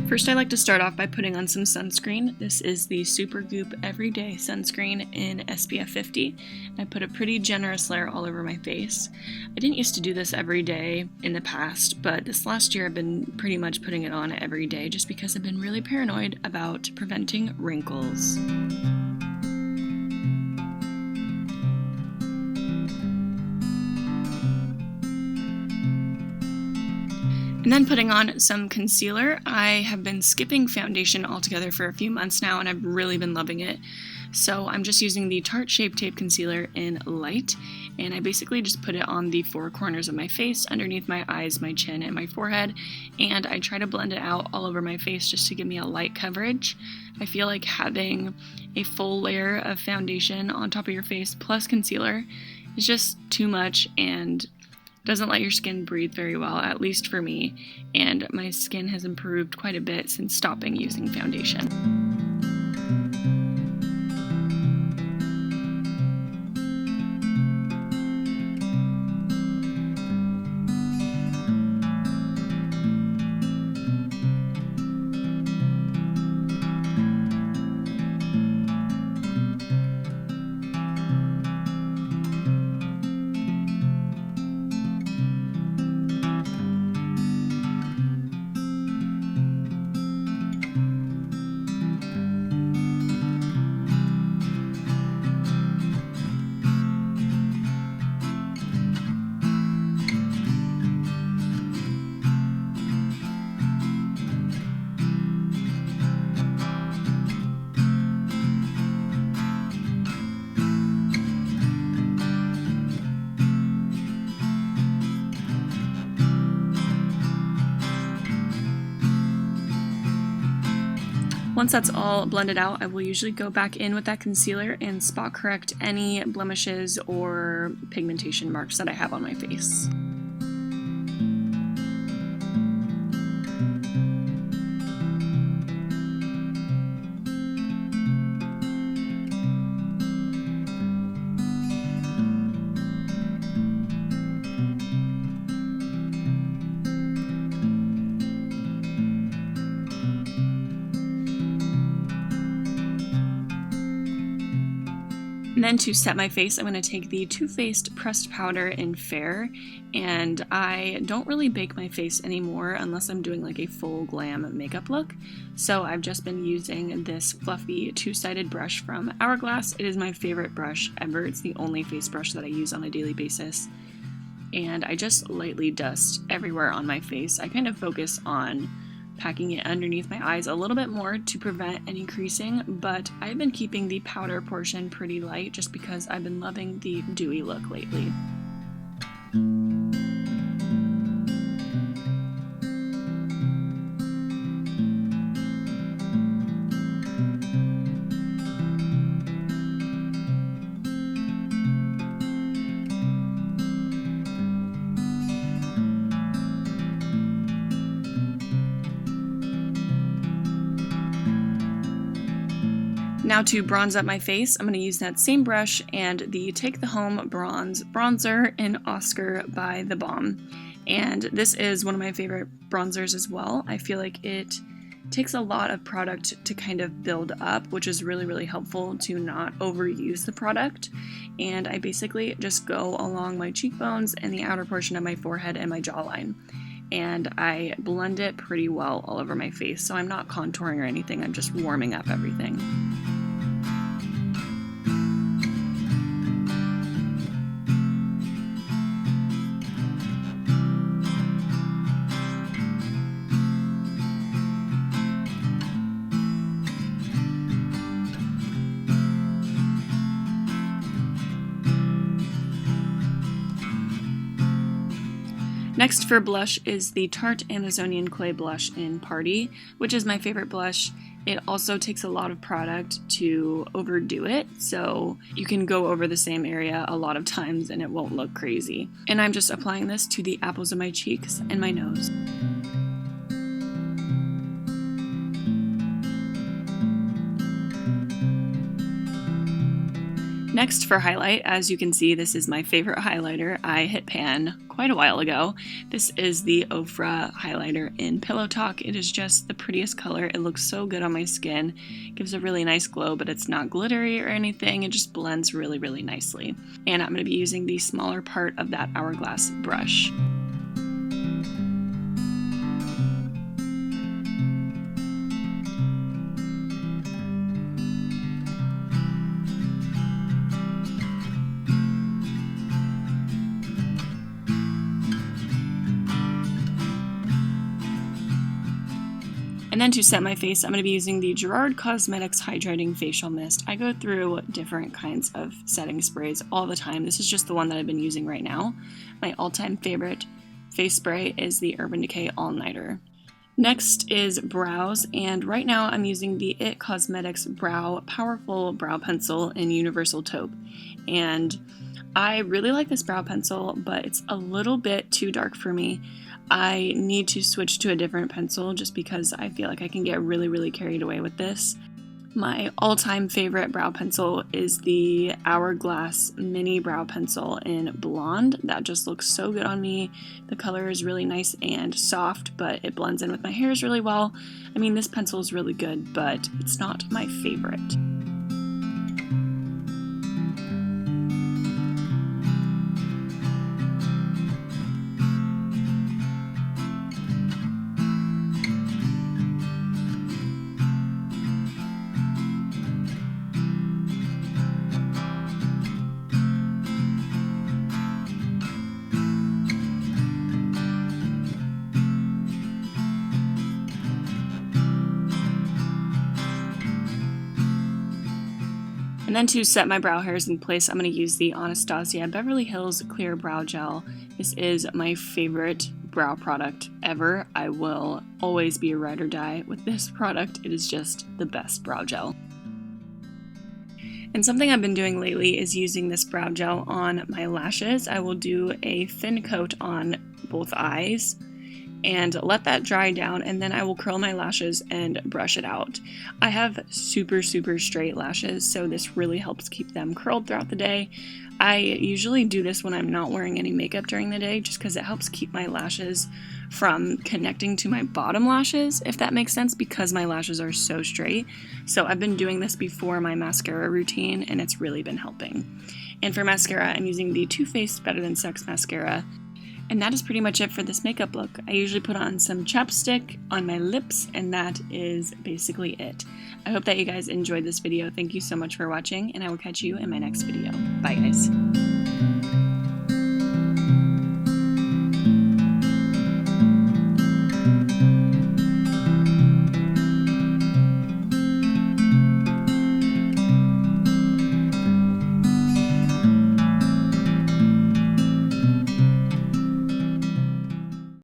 First, I like to start off by putting on some sunscreen. This is the Supergoop Everyday Sunscreen in SPF 50. I put a pretty generous layer all over my face. I didn't used to do this every day in the past, but this last year I've been pretty much putting it on every day just because I've been really paranoid about preventing wrinkles. And then putting on some concealer. I have been skipping foundation altogether for a few months now, and I've really been loving it. So I'm just using the Tarte Shape Tape Concealer in Light, and I basically just put it on the four corners of my face, underneath my eyes, my chin, and my forehead, and I try to blend it out all over my face just to give me a light coverage. I feel like having a full layer of foundation on top of your face plus concealer is just too much and doesn't let your skin breathe very well, at least for me, and my skin has improved quite a bit since stopping using foundation. Once that's all blended out, I will usually go back in with that concealer and spot correct any blemishes or pigmentation marks that I have on my face. And then to set my face, I'm going to take the Toofaced Pressed Powder in Fair, and I don't really bake my face anymore unless I'm doing like a full glam makeup look. So I've just been using this fluffy two-sided brush from Hourglass. It is my favorite brush ever. It's the only face brush that I use on a daily basis. And I just lightly dust everywhere on my face. I kind of focus on packing it underneath my eyes a little bit more to prevent any creasing, but I've been keeping the powder portion pretty light just because I've been loving the dewy look lately. Now to bronze up my face, I'm going to use that same brush and the Take the Home Bronze Bronzer in Oskar by TheBalm. And this is one of my favorite bronzers as well. I feel like it takes a lot of product to kind of build up, which is really, really helpful to not overuse the product. And I basically just go along my cheekbones and the outer portion of my forehead and my jawline. And I blend it pretty well all over my face, so I'm not contouring or anything, I'm just warming up everything. Next for blush is the Tarte Amazonian Clay Blush in Party, which is my favorite blush. It also takes a lot of product to overdo it, so you can go over the same area a lot of times and it won't look crazy. And I'm just applying this to the apples of my cheeks and my nose. Next for highlight, as you can see, this is my favorite highlighter. I hit pan quite a while ago. This is the Ofra highlighter in Pillowtalk. It is just the prettiest color. It looks so good on my skin. It gives a really nice glow, but it's not glittery or anything. It just blends really, really nicely. And I'm going to be using the smaller part of that hourglass brush. And then to set my face, I'm going to be using the Gerard Cosmetics Hydrating Facial Mist. I go through different kinds of setting sprays all the time. This is just the one that I've been using right now. My all-time favorite face spray is the Urban Decay All Nighter. Next is brows, and right now I'm using the IT Cosmetics Powerfull Brow Pencil in Universal Taupe. And I really like this brow pencil, but it's a little bit too dark for me. I need to switch to a different pencil just because I feel like I can get really, really carried away with this. My all-time favorite brow pencil is the Hourglass Mini Brow Pencil in Blonde. That just looks so good on me. The color is really nice and soft, but it blends in with my hairs really well. I mean, this pencil is really good, but it's not my favorite. And then to set my brow hairs in place, I'm going to use the Anastasia Beverly Hills Clear Brow Gel. This is my favorite brow product ever. I will always be a ride or die with this product. It is just the best brow gel. And something I've been doing lately is using this brow gel on my lashes. I will do a thin coat on both eyes and let that dry down, and then I will curl my lashes and brush it out. I have super, super straight lashes, so this really helps keep them curled throughout the day. I usually do this when I'm not wearing any makeup during the day, just because it helps keep my lashes from connecting to my bottom lashes, if that makes sense, because my lashes are so straight. So I've been doing this before my mascara routine, and it's really been helping. And for mascara, I'm using the Toofaced Better Than Sex mascara. And that is pretty much it for this makeup look. I usually put on some chapstick on my lips, and that is basically it. I hope that you guys enjoyed this video. Thank you so much for watching, and I will catch you in my next video. Bye, guys.